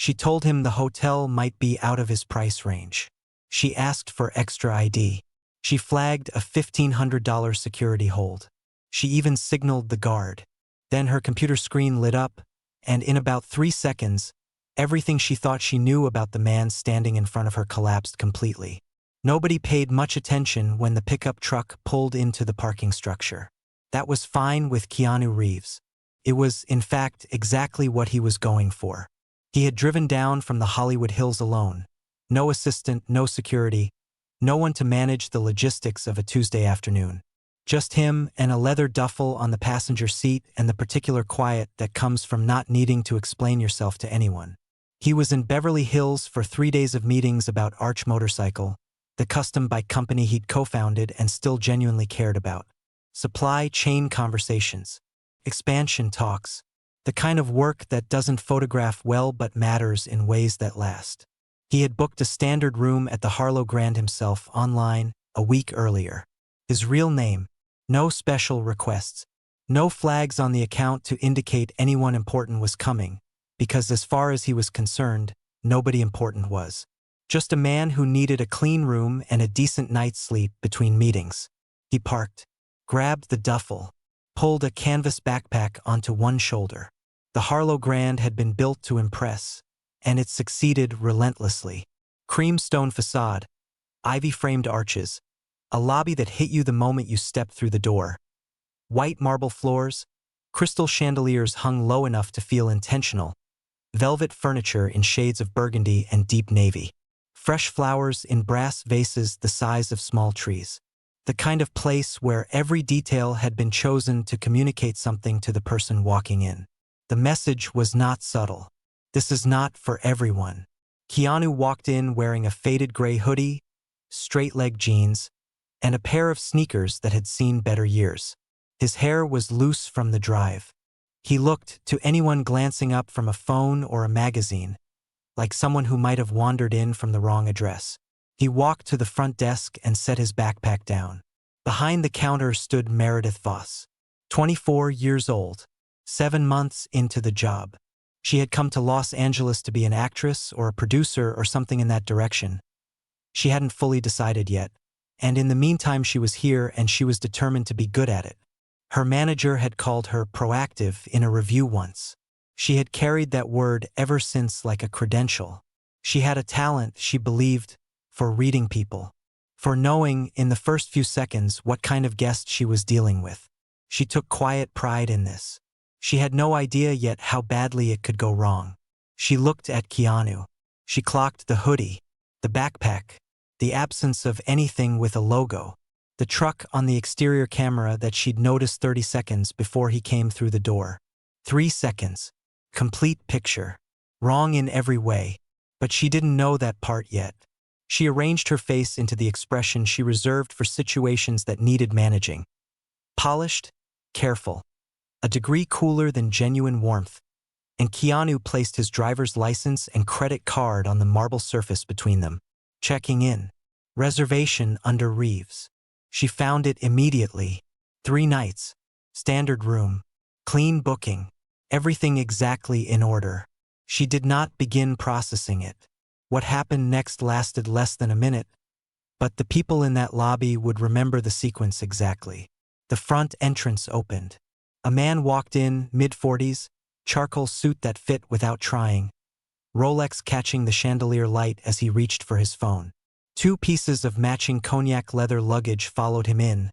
She told him the hotel might be out of his price range. She asked for extra ID. She flagged a $1,500 security hold. She even signaled the guard. Then her computer screen lit up, and in about 3 seconds, everything she thought she knew about the man standing in front of her collapsed completely. Nobody paid much attention when the pickup truck pulled into the parking structure. That was fine with Keanu Reeves. It was, in fact, exactly what he was going for. He had driven down from the Hollywood Hills alone. No assistant, no security, no one to manage the logistics of a Tuesday afternoon. Just him and a leather duffel on the passenger seat and the particular quiet that comes from not needing to explain yourself to anyone. He was in Beverly Hills for 3 days of meetings about Arch Motorcycle, the custom bike company he'd co-founded and still genuinely cared about. Supply chain conversations. Expansion talks. The kind of work that doesn't photograph well but matters in ways that last. He had booked a standard room at the Harlow Grand himself online a week earlier. His real name. No special requests. No flags on the account to indicate anyone important was coming, because as far as he was concerned, nobody important was. Just a man who needed a clean room and a decent night's sleep between meetings. He parked, grabbed the duffel, pulled a canvas backpack onto one shoulder. The Harlow Grand had been built to impress, and it succeeded relentlessly. Creamstone facade, ivy-framed arches, a lobby that hit you the moment you stepped through the door. White marble floors, crystal chandeliers hung low enough to feel intentional, velvet furniture in shades of burgundy and deep navy. Fresh flowers in brass vases the size of small trees. The kind of place where every detail had been chosen to communicate something to the person walking in. The message was not subtle. This is not for everyone. Keanu walked in wearing a faded gray hoodie, straight-leg jeans, and a pair of sneakers that had seen better years. His hair was loose from the drive. He looked, to anyone glancing up from a phone or a magazine, like someone who might have wandered in from the wrong address. He walked to the front desk and set his backpack down. Behind the counter stood Meredith Voss, 24 years old, 7 months into the job. She had come to Los Angeles to be an actress or a producer or something in that direction. She hadn't fully decided yet, and in the meantime she was here and she was determined to be good at it. Her manager had called her proactive in a review once. She had carried that word ever since like a credential. She had a talent, she believed, for reading people, for knowing in the first few seconds what kind of guest she was dealing with. She took quiet pride in this. She had no idea yet how badly it could go wrong. She looked at Keanu. She clocked the hoodie, the backpack, the absence of anything with a logo, the truck on the exterior camera that she'd noticed 30 seconds before he came through the door. 3 seconds. Complete picture. Wrong in every way. But she didn't know that part yet. She arranged her face into the expression she reserved for situations that needed managing. Polished, careful, a degree cooler than genuine warmth, and Keanu placed his driver's license and credit card on the marble surface between them. Checking in. Reservation under Reeves. She found it immediately. 3 nights. Standard room. Clean booking. Everything exactly in order. She did not begin processing it. What happened next lasted less than a minute, but the people in that lobby would remember the sequence exactly. The front entrance opened. A man walked in, mid-40s, charcoal suit that fit without trying, Rolex catching the chandelier light as he reached for his phone. 2 pieces of matching cognac leather luggage followed him in,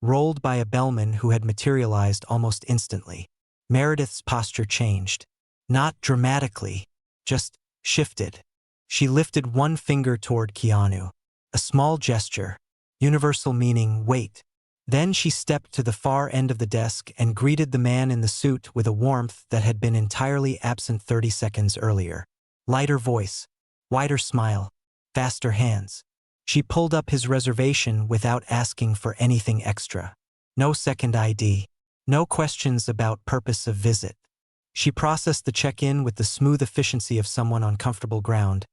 rolled by a bellman who had materialized almost instantly. Meredith's posture changed. Not dramatically, just shifted. She lifted one finger toward Keanu. A small gesture, universal meaning, wait. Then she stepped to the far end of the desk and greeted the man in the suit with a warmth that had been entirely absent 30 seconds earlier. Lighter voice, wider smile, faster hands. She pulled up his reservation without asking for anything extra. No second ID. No questions about purpose of visit. She processed the check-in with the smooth efficiency of someone on comfortable ground,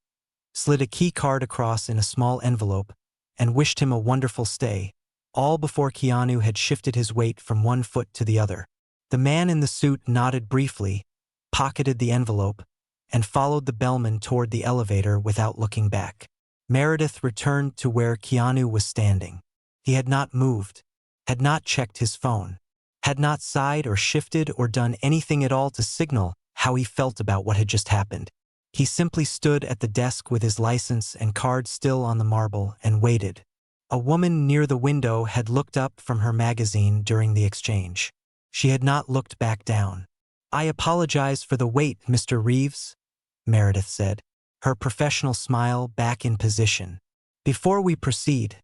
slid a key card across in a small envelope, and wished him a wonderful stay, all before Keanu had shifted his weight from one foot to the other. The man in the suit nodded briefly, pocketed the envelope, and followed the bellman toward the elevator without looking back. Meredith returned to where Keanu was standing. He had not moved, had not checked his phone, had not sighed or shifted or done anything at all to signal how he felt about what had just happened. He simply stood at the desk with his license and card still on the marble and waited. A woman near the window had looked up from her magazine during the exchange. She had not looked back down. "I apologize for the wait, Mr. Reeves," Meredith said, her professional smile back in position. "Before we proceed,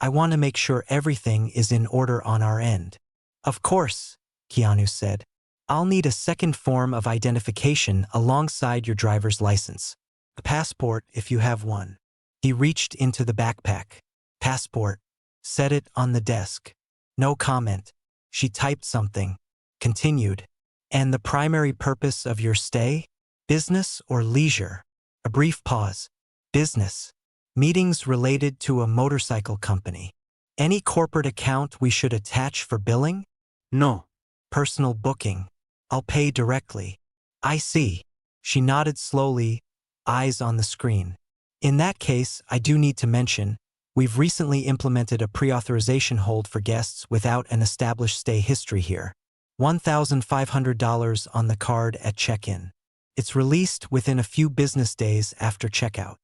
I want to make sure everything is in order on our end." "Of course," Keanu said. "I'll need a second form of identification alongside your driver's license. A passport if you have one." He reached into the backpack. "Passport." Set it on the desk. No comment. She typed something. Continued. "And the primary purpose of your stay? Business or leisure?" A brief pause. "Business. Meetings related to a motorcycle company." "Any corporate account we should attach for billing?" "No." "Personal booking. I'll pay directly." "I see." She nodded slowly, eyes on the screen. "In that case, I do need to mention, we've recently implemented a pre-authorization hold for guests without an established stay history here. $1,500 on the card at check-in. It's released within a few business days after checkout."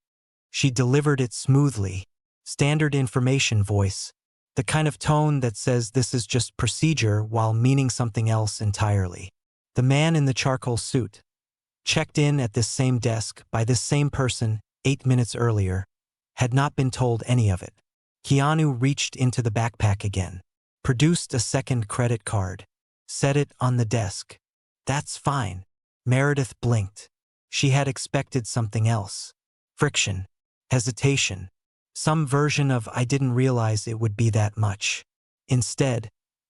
She delivered it smoothly. Standard information voice. The kind of tone that says this is just procedure while meaning something else entirely. The man in the charcoal suit, checked in at this same desk by this same person 8 minutes earlier, had not been told any of it. Keanu reached into the backpack again, produced a second credit card, set it on the desk. "That's fine." Meredith blinked. She had expected something else. Friction. Hesitation. Some version of "I didn't realize it would be that much." Instead,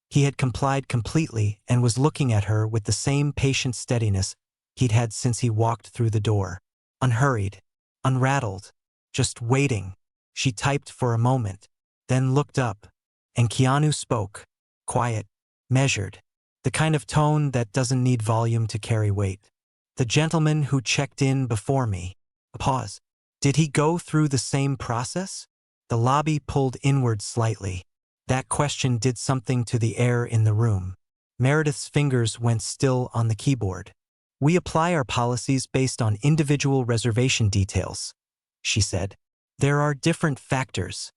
he had complied completely and was looking at her with the same patient steadiness he'd had since he walked through the door. Unhurried, unrattled, just waiting. She typed for a moment, then looked up, and Keanu spoke, quiet, measured, the kind of tone that doesn't need volume to carry weight. "The gentleman who checked in before me." A pause. "Did he go through the same process?" The lobby pulled inward slightly. That question did something to the air in the room. Meredith's fingers went still on the keyboard. "We apply our policies based on individual reservation details," she said. "There are different factors.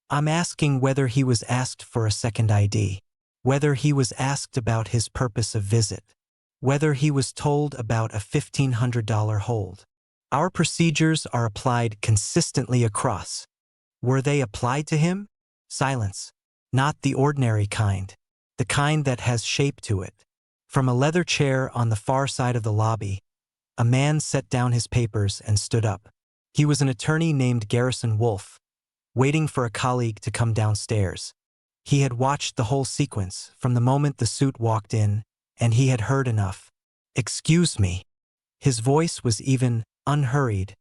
I'm asking whether he was asked for a second ID, whether he was asked about his purpose of visit, whether he was told about a $1,500 hold. Our procedures are applied consistently across." Were they applied to him? Silence. Not the ordinary kind. The kind that has shape to it. From a leather chair on the far side of the lobby, a man set down his papers and stood up. He was an attorney named Garrison Wolfe, waiting for a colleague to come downstairs. He had watched the whole sequence from the moment the suit walked in, and he had heard enough. "Excuse me." His voice was even, unhurried,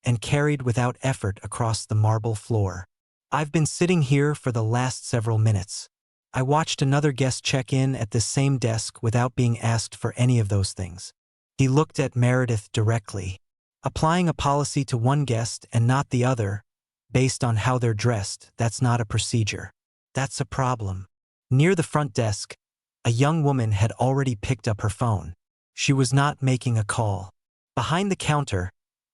and carried without effort across the marble floor. "I've been sitting here for the last several minutes. I watched another guest check in at this same desk without being asked for any of those things." He looked at Meredith directly. "Applying a policy to one guest and not the other, based on how they're dressed, that's not a procedure. That's a problem." Near the front desk, a young woman had already picked up her phone. She was not making a call. Behind the counter,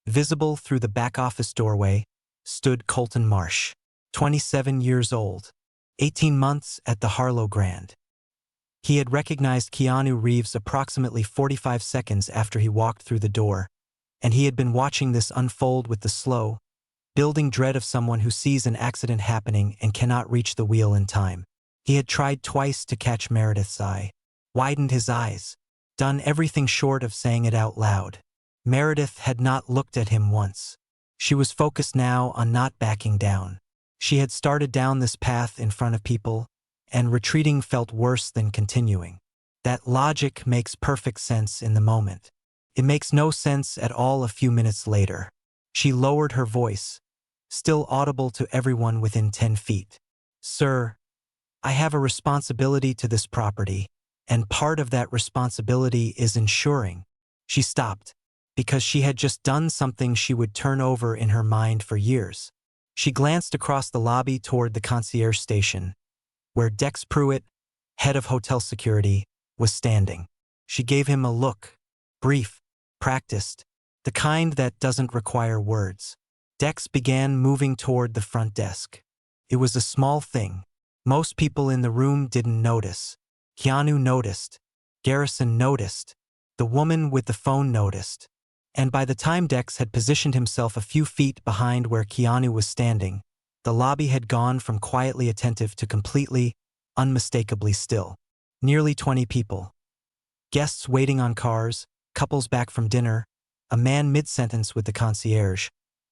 visible through the back office doorway, stood Colton Marsh, 27 years old, 18 months at the Harlow Grand. He had recognized Keanu Reeves approximately 45 seconds after he walked through the door, and he had been watching this unfold with the slow, building dread of someone who sees an accident happening and cannot reach the wheel in time. He had tried twice to catch Meredith's eye, widened his eyes, done everything short of saying it out loud. Meredith had not looked at him once. She was focused now on not backing down. She had started down this path in front of people, and retreating felt worse than continuing. That logic makes perfect sense in the moment. It makes no sense at all a few minutes later. She lowered her voice, still audible to everyone within 10 feet. "Sir, I have a responsibility to this property, and part of that responsibility is ensuring." She stopped, because she had just done something she would turn over in her mind for years. She glanced across the lobby toward the concierge station, where Dex Pruitt, head of hotel security, was standing. She gave him a look, brief, practiced, the kind that doesn't require words. Dex began moving toward the front desk. It was a small thing. Most people in the room didn't notice. Keanu noticed. Garrison noticed. The woman with the phone noticed. And by the time Dex had positioned himself a few feet behind where Keanu was standing, the lobby had gone from quietly attentive to completely, unmistakably still. Nearly 20 people. Guests waiting on cars, couples back from dinner, a man mid-sentence with the concierge,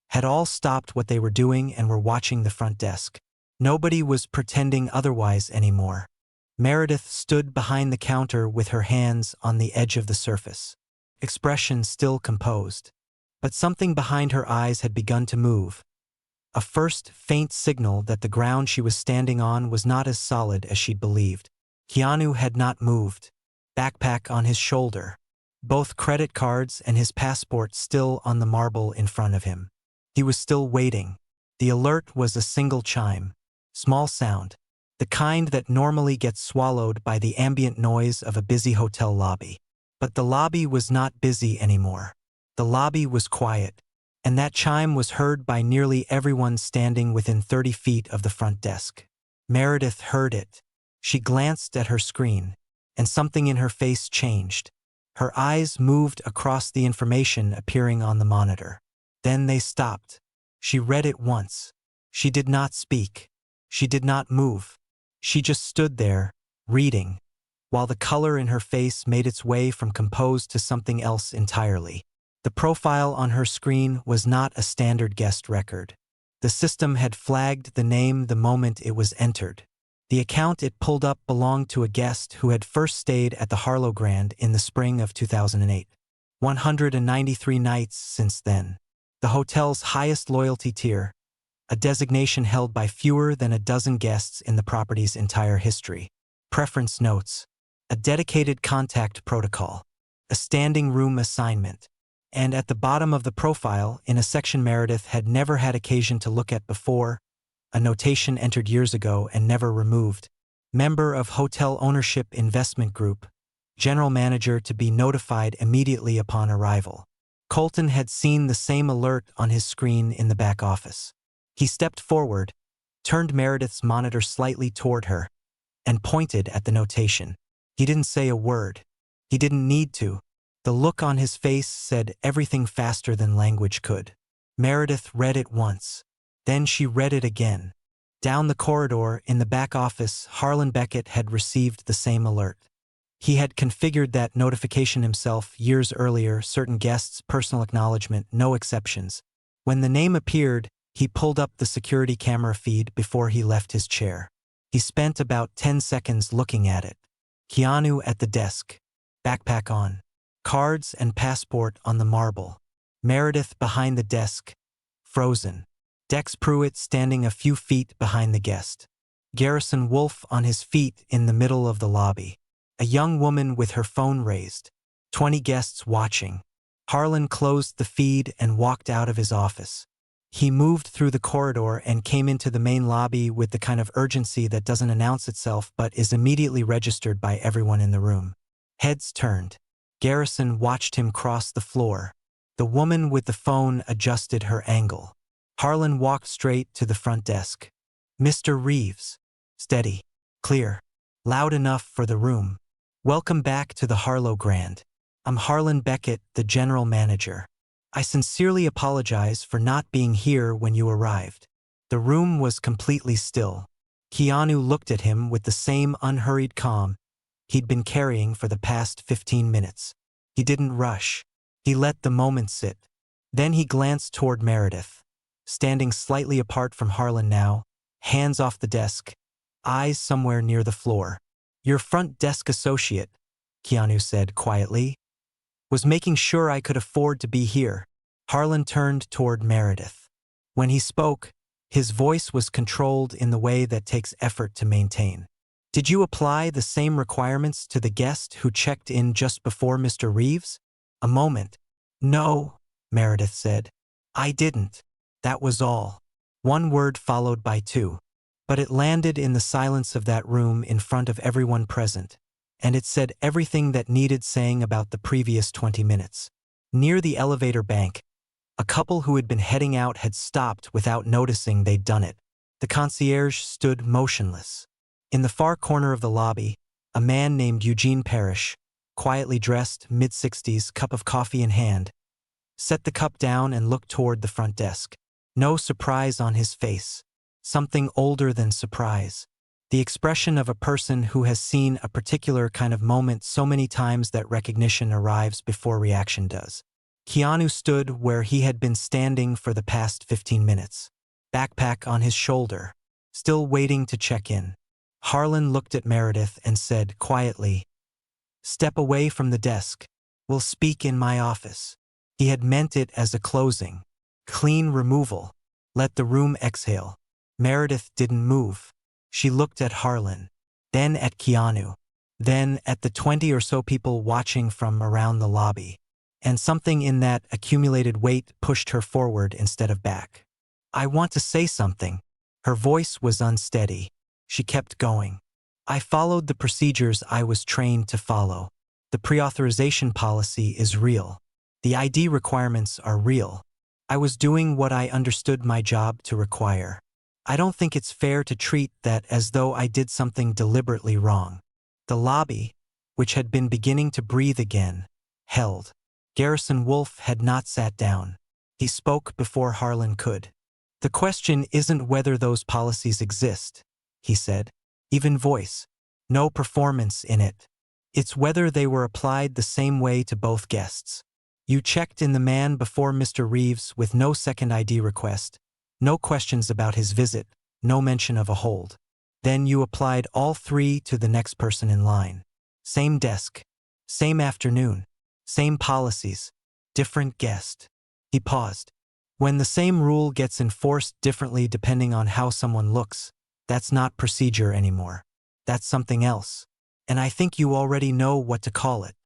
had all stopped what they were doing and were watching the front desk. Nobody was pretending otherwise anymore. Meredith stood behind the counter with her hands on the edge of the surface, expression still composed. But something behind her eyes had begun to move. A first faint signal that the ground she was standing on was not as solid as she'd believed. Keanu had not moved. Backpack on his shoulder. Both credit cards and his passport still on the marble in front of him. He was still waiting. The alert was a single chime. Small sound. The kind that normally gets swallowed by the ambient noise of a busy hotel lobby. But the lobby was not busy anymore. The lobby was quiet, and that chime was heard by nearly everyone standing within 30 feet of the front desk. Meredith heard it. She glanced at her screen, and something in her face changed. Her eyes moved across the information appearing on the monitor. Then they stopped. She read it once. She did not speak. She did not move. She just stood there, reading, while the color in her face made its way from composed to something else entirely. The profile on her screen was not a standard guest record. The system had flagged the name the moment it was entered. The account it pulled up belonged to a guest who had first stayed at the Harlow Grand in the spring of 2008. 193 nights since then. The hotel's highest loyalty tier, a designation held by fewer than a dozen guests in the property's entire history. Preference notes, a dedicated contact protocol, a standing room assignment, and at the bottom of the profile, in a section Meredith had never had occasion to look at before, a notation entered years ago and never removed. Member of Hotel Ownership Investment Group, General Manager to be notified immediately upon arrival. Colton had seen the same alert on his screen in the back office. He stepped forward, turned Meredith's monitor slightly toward her, and pointed at the notation. He didn't say a word. He didn't need to. The look on his face said everything faster than language could. Meredith read it once. Then she read it again. Down the corridor, in the back office, Harlan Beckett had received the same alert. He had configured that notification himself years earlier, certain guests' personal acknowledgement, no exceptions. When the name appeared, he pulled up the security camera feed before he left his chair. He spent about 10 seconds looking at it. Keanu at the desk. Backpack on. Cards and passport on the marble. Meredith behind the desk. Frozen. Dex Pruitt standing a few feet behind the guest. Garrison Wolfe on his feet in the middle of the lobby. A young woman with her phone raised. 20 guests watching. Harlan closed the feed and walked out of his office. He moved through the corridor and came into the main lobby with the kind of urgency that doesn't announce itself but is immediately registered by everyone in the room. Heads turned. Garrison watched him cross the floor. The woman with the phone adjusted her angle. Harlan walked straight to the front desk. Mr. Reeves. Steady. Clear. Loud enough for the room. Welcome back to the Harlow Grand. I'm Harlan Beckett, the general manager. I sincerely apologize for not being here when you arrived. The room was completely still. Keanu looked at him with the same unhurried calm he'd been carrying for the past 15 minutes. He didn't rush. He let the moment sit. Then he glanced toward Meredith, standing slightly apart from Harlan now, hands off the desk, eyes somewhere near the floor. Your front desk associate, Keanu said quietly, was making sure I could afford to be here. Harlan turned toward Meredith. When he spoke, his voice was controlled in the way that takes effort to maintain. Did you apply the same requirements to the guest who checked in just before Mr. Reeves? A moment. No, Meredith said. I didn't. That was all. One word followed by two. But it landed in the silence of that room in front of everyone present, and it said everything that needed saying about the previous 20 minutes. Near the elevator bank, a couple who had been heading out had stopped without noticing they'd done it. The concierge stood motionless. In the far corner of the lobby, a man named Eugene Parrish, quietly dressed, mid-60s, cup of coffee in hand, set the cup down and looked toward the front desk. No surprise on his face. Something older than surprise. The expression of a person who has seen a particular kind of moment so many times that recognition arrives before reaction does. Keanu stood where he had been standing for the past 15 minutes, backpack on his shoulder, still waiting to check in. Harlan looked at Meredith and said quietly, "Step away from the desk. We'll speak in my office." He had meant it as a closing, clean removal. Let the room exhale. Meredith didn't move. She looked at Harlan, then at Keanu, then at the 20 or so people watching from around the lobby. And something in that accumulated weight pushed her forward instead of back. "I want to say something." Her voice was unsteady. She kept going. "I followed the procedures I was trained to follow. The pre-authorization policy is real. The ID requirements are real. I was doing what I understood my job to require. I don't think it's fair to treat that as though I did something deliberately wrong." The lobby, which had been beginning to breathe again, held. Garrison Wolfe had not sat down. He spoke before Harlan could. "The question isn't whether those policies exist," he said. "Even voice. No performance in it. It's whether they were applied the same way to both guests. You checked in the man before Mr. Reeves with no second ID request, no questions about his visit, no mention of a hold. Then you applied all three to the next person in line. Same desk. Same afternoon. Same policies. Different guest." He paused. "When the same rule gets enforced differently depending on how someone looks, that's not procedure anymore. That's something else. And I think you already know what to call it."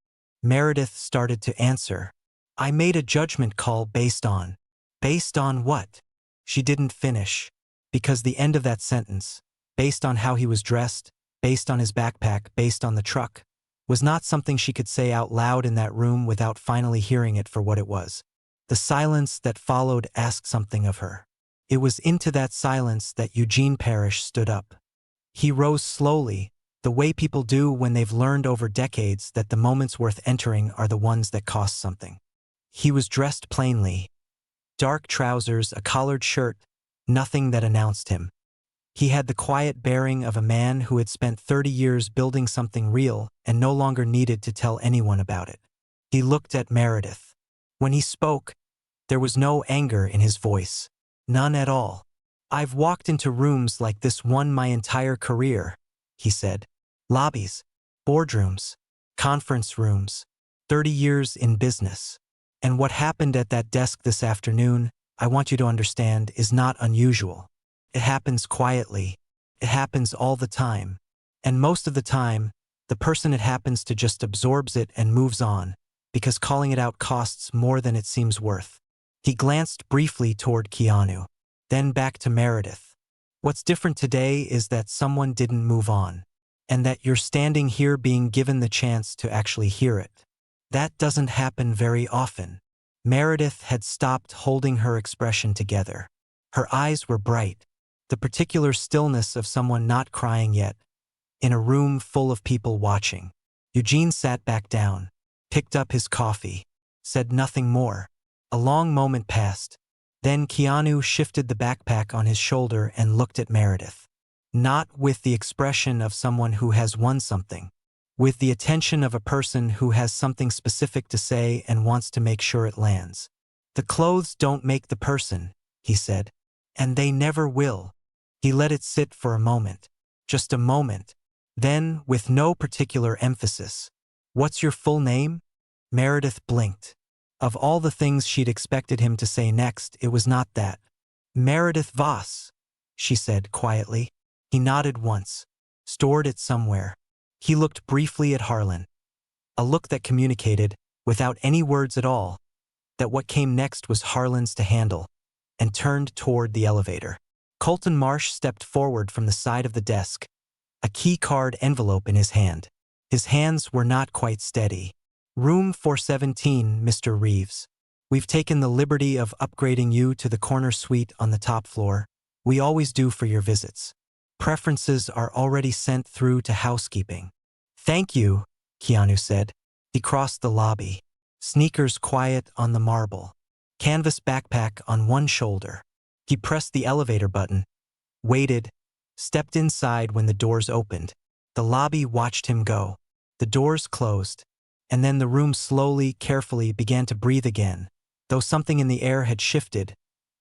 Meredith started to answer. "I made a judgment call based on." "Based on what?" She didn't finish, because the end of that sentence, based on how he was dressed, based on his backpack, based on the truck, was not something she could say out loud in that room without finally hearing it for what it was. The silence that followed asked something of her. It was into that silence that Eugene Parrish stood up. He rose slowly, the way people do when they've learned over decades that the moments worth entering are the ones that cost something. He was dressed plainly. Dark trousers, a collared shirt, nothing that announced him. He had the quiet bearing of a man who had spent 30 years building something real and no longer needed to tell anyone about it. He looked at Meredith. When he spoke, there was no anger in his voice. None at all. "I've walked into rooms like this one my entire career," he said. "Lobbies, boardrooms, conference rooms, 30 years in business. And what happened at that desk this afternoon, I want you to understand, is not unusual. It happens quietly. It happens all the time. And most of the time, the person it happens to just absorbs it and moves on, because calling it out costs more than it seems worth." He glanced briefly toward Keanu, then back to Meredith. "What's different today is that someone didn't move on, and that you're standing here being given the chance to actually hear it. That doesn't happen very often." Meredith had stopped holding her expression together. Her eyes were bright, the particular stillness of someone not crying yet, in a room full of people watching. Eugene sat back down, picked up his coffee, said nothing more. A long moment passed. Then Keanu shifted the backpack on his shoulder and looked at Meredith. Not with the expression of someone who has won something, with the attention of a person who has something specific to say and wants to make sure it lands. "The clothes don't make the person," he said, "and they never will." He let it sit for a moment, just a moment. Then, with no particular emphasis, "What's your full name?" Meredith blinked. Of all the things she'd expected him to say next, it was not that. "Meredith Voss," she said quietly. He nodded once. "Stored it somewhere." He looked briefly at Harlan. A look that communicated, without any words at all, that what came next was Harlan's to handle, and turned toward the elevator. Colton Marsh stepped forward from the side of the desk, a key card envelope in his hand. His hands were not quite steady. "Room 417, Mr. Reeves. We've taken the liberty of upgrading you to the corner suite on the top floor. We always do for your visits. Preferences are already sent through to housekeeping." "Thank you," Keanu said. He crossed the lobby, sneakers quiet on the marble, canvas backpack on one shoulder. He pressed the elevator button, waited, stepped inside when the doors opened. The lobby watched him go. The doors closed, and then the room slowly, carefully began to breathe again, though something in the air had shifted,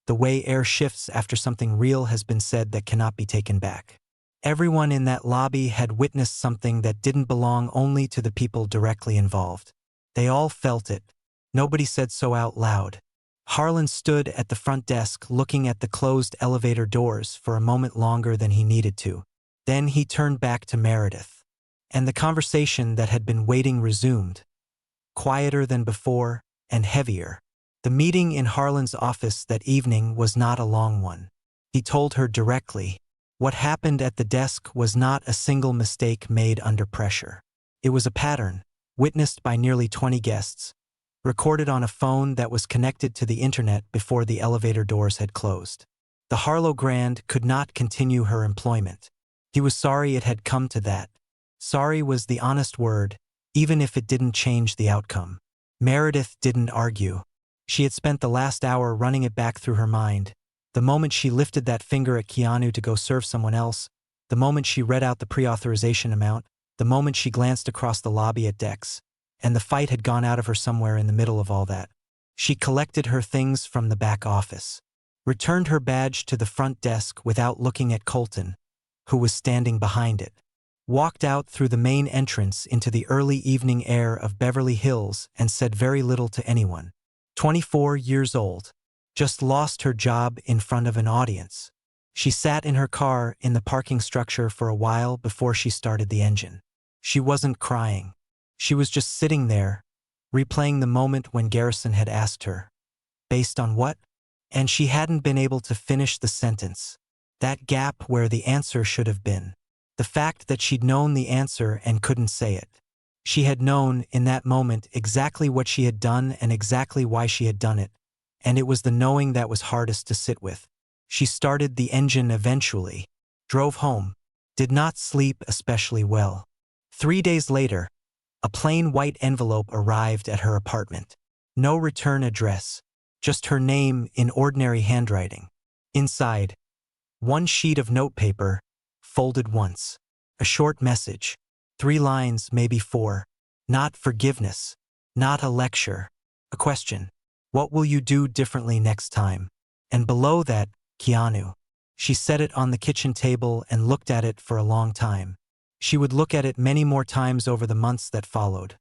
the way air shifts after something real has been said that cannot be taken back. Everyone in that lobby had witnessed something that didn't belong only to the people directly involved. They all felt it. Nobody said so out loud. Harlan stood at the front desk looking at the closed elevator doors for a moment longer than he needed to. Then he turned back to Meredith. And the conversation that had been waiting resumed, quieter than before and heavier. The meeting in Harlan's office that evening was not a long one. He told her directly. What happened at the desk was not a single mistake made under pressure. It was a pattern, witnessed by nearly 20 guests, recorded on a phone that was connected to the internet before the elevator doors had closed. The Harlow Grand could not continue her employment. He was sorry it had come to that. Sorry was the honest word, even if it didn't change the outcome. Meredith didn't argue. She had spent the last hour running it back through her mind. The moment she lifted that finger at Keanu to go serve someone else, the moment she read out the pre-authorization amount, the moment she glanced across the lobby at Dex, and the fight had gone out of her somewhere in the middle of all that. She collected her things from the back office, returned her badge to the front desk without looking at Colton, who was standing behind it, walked out through the main entrance into the early evening air of Beverly Hills and said very little to anyone. 24 years old. Just lost her job in front of an audience. She sat in her car in the parking structure for a while before she started the engine. She wasn't crying. She was just sitting there, replaying the moment when Garrison had asked her, "Based on what?" And she hadn't been able to finish the sentence. That gap where the answer should have been. The fact that she'd known the answer and couldn't say it. She had known, in that moment, exactly what she had done and exactly why she had done it, and it was the knowing that was hardest to sit with. She started the engine eventually, drove home, did not sleep especially well. 3 days later, a plain white envelope arrived at her apartment. No return address, just her name in ordinary handwriting. Inside, one sheet of notepaper, folded once. A short message. 3 lines, maybe 4. Not forgiveness. Not a lecture. A question. What will you do differently next time? And below that, Keanu. She set it on the kitchen table and looked at it for a long time. She would look at it many more times over the months that followed.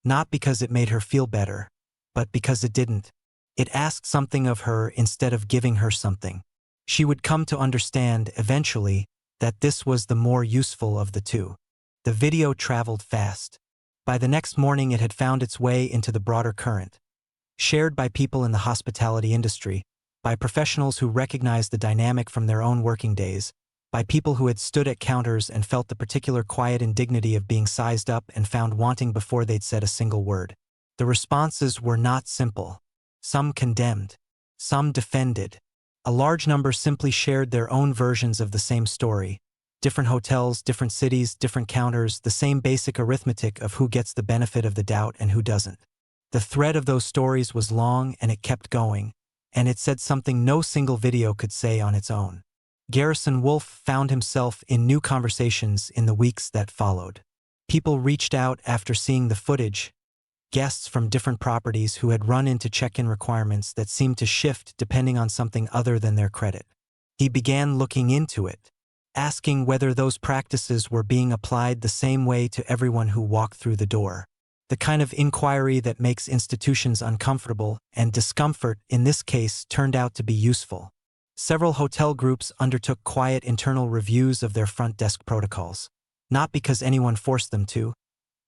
Not because it made her feel better, but because it didn't. It asked something of her instead of giving her something. She would come to understand, eventually, that this was the more useful of the two. The video traveled fast. By the next morning it had found its way into the broader current. Shared by people in the hospitality industry, by professionals who recognized the dynamic from their own working days, by people who had stood at counters and felt the particular quiet indignity of being sized up and found wanting before they'd said a single word. The responses were not simple. Some condemned. Some defended. A large number simply shared their own versions of the same story. Different hotels, different cities, different counters, the same basic arithmetic of who gets the benefit of the doubt and who doesn't. The thread of those stories was long and it kept going, and it said something no single video could say on its own. Garrison Wolf found himself in new conversations in the weeks that followed. People reached out after seeing the footage, guests from different properties who had run into check-in requirements that seemed to shift depending on something other than their credit. He began looking into it, asking whether those practices were being applied the same way to everyone who walked through the door. The kind of inquiry that makes institutions uncomfortable, and discomfort in this case turned out to be useful. Several hotel groups undertook quiet internal reviews of their front desk protocols, not because anyone forced them to,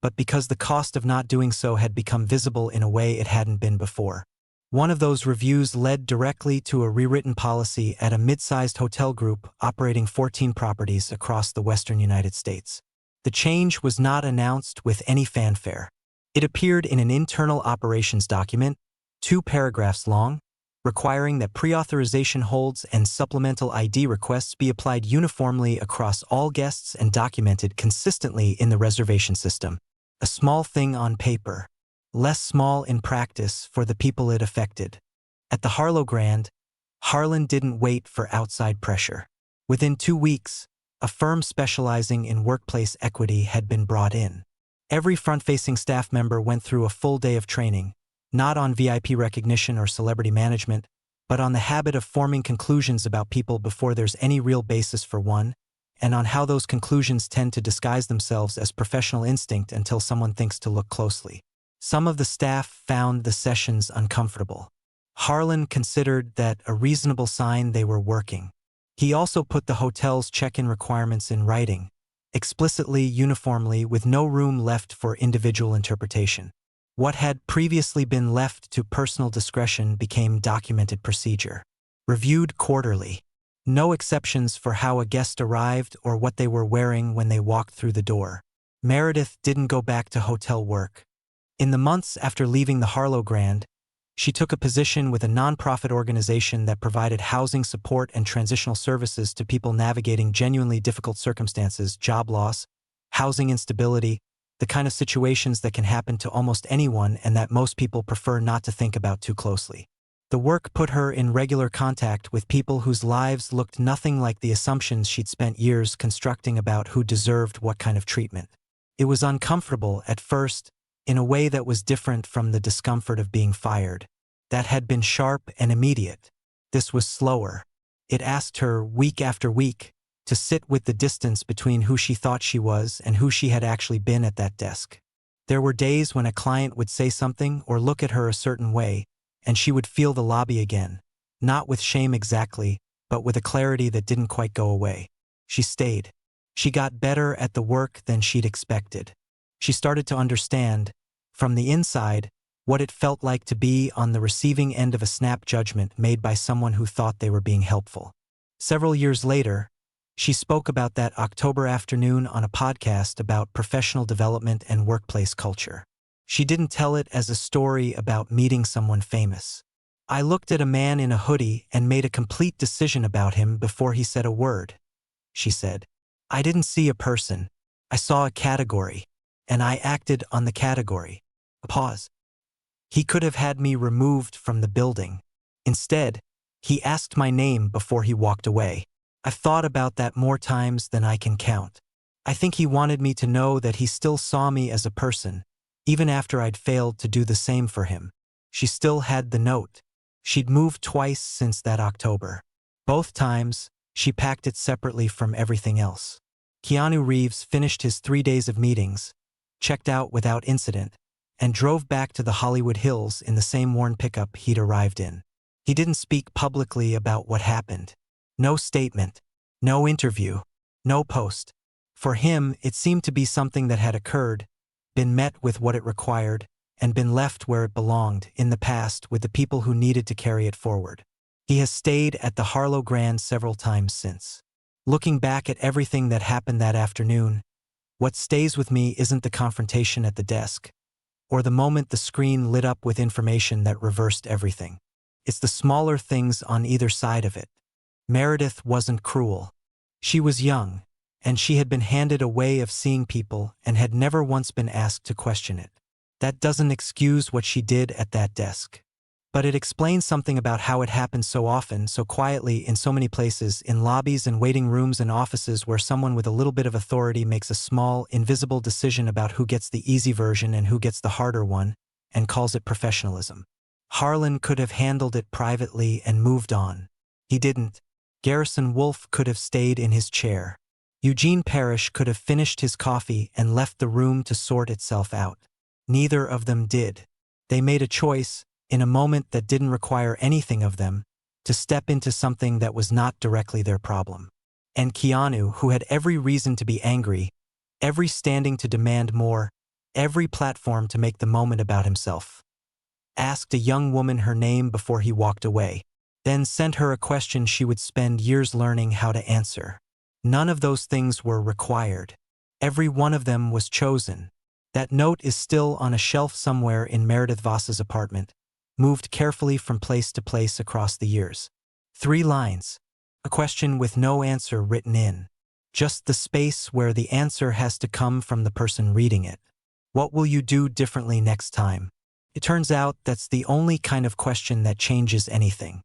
but because the cost of not doing so had become visible in a way it hadn't been before. One of those reviews led directly to a rewritten policy at a mid-sized hotel group operating 14 properties across the western United States. The change was not announced with any fanfare. It appeared in an internal operations document, 2 paragraphs long, requiring that pre-authorization holds and supplemental ID requests be applied uniformly across all guests and documented consistently in the reservation system. A small thing on paper, less small in practice for the people it affected. At the Harlow Grand, Harlan didn't wait for outside pressure. Within 2 weeks, a firm specializing in workplace equity had been brought in. Every front-facing staff member went through a full day of training, not on VIP recognition or celebrity management, but on the habit of forming conclusions about people before there's any real basis for one, and on how those conclusions tend to disguise themselves as professional instinct until someone thinks to look closely. Some of the staff found the sessions uncomfortable. Harlan considered that a reasonable sign they were working. He also put the hotel's check-in requirements in writing, explicitly, uniformly, with no room left for individual interpretation. What had previously been left to personal discretion became documented procedure. Reviewed quarterly. No exceptions for how a guest arrived or what they were wearing when they walked through the door. Meredith didn't go back to hotel work. In the months after leaving the Harlow Grand, she took a position with a nonprofit organization that provided housing support and transitional services to people navigating genuinely difficult circumstances, job loss, housing instability, the kind of situations that can happen to almost anyone and that most people prefer not to think about too closely. The work put her in regular contact with people whose lives looked nothing like the assumptions she'd spent years constructing about who deserved what kind of treatment. It was uncomfortable at first, in a way that was different from the discomfort of being fired. That had been sharp and immediate. This was slower. It asked her, week after week, to sit with the distance between who she thought she was and who she had actually been at that desk. There were days when a client would say something or look at her a certain way, and she would feel the lobby again, not with shame exactly, but with a clarity that didn't quite go away. She stayed. She got better at the work than she'd expected. She started to understand, from the inside, what it felt like to be on the receiving end of a snap judgment made by someone who thought they were being helpful. Several years later, she spoke about that October afternoon on a podcast about professional development and workplace culture. She didn't tell it as a story about meeting someone famous. I looked at a man in a hoodie and made a complete decision about him before he said a word, she said. I didn't see a person. I saw a category, and I acted on the category. A pause. He could have had me removed from the building. Instead, he asked my name before he walked away. I've thought about that more times than I can count. I think he wanted me to know that he still saw me as a person, even after I'd failed to do the same for him. She still had the note. She'd moved twice since that October. Both times, she packed it separately from everything else. Keanu Reeves finished his 3 days of meetings, checked out without incident, and drove back to the Hollywood Hills in the same worn pickup he'd arrived in. He didn't speak publicly about what happened. No statement, no interview, no post. For him, it seemed to be something that had occurred, been met with what it required, and been left where it belonged, in the past, with the people who needed to carry it forward. He has stayed at the Harlow Grand several times since. Looking back at everything that happened that afternoon, what stays with me isn't the confrontation at the desk, or the moment the screen lit up with information that reversed everything. It's the smaller things on either side of it. Meredith wasn't cruel. She was young, and she had been handed a way of seeing people and had never once been asked to question it. That doesn't excuse what she did at that desk. But it explains something about how it happens so often, so quietly, in so many places, in lobbies and waiting rooms and offices where someone with a little bit of authority makes a small, invisible decision about who gets the easy version and who gets the harder one, and calls it professionalism. Harlan could have handled it privately and moved on. He didn't. Garrison Wolfe could have stayed in his chair. Eugene Parrish could have finished his coffee and left the room to sort itself out. Neither of them did. They made a choice, in a moment that didn't require anything of them, to step into something that was not directly their problem. And Keanu, who had every reason to be angry, every standing to demand more, every platform to make the moment about himself, asked a young woman her name before he walked away, then sent her a question she would spend years learning how to answer. None of those things were required. Every one of them was chosen. That note is still on a shelf somewhere in Meredith Voss's apartment, moved carefully from place to place across the years. 3 lines. A question with no answer written in. Just the space where the answer has to come from the person reading it. What will you do differently next time? It turns out that's the only kind of question that changes anything.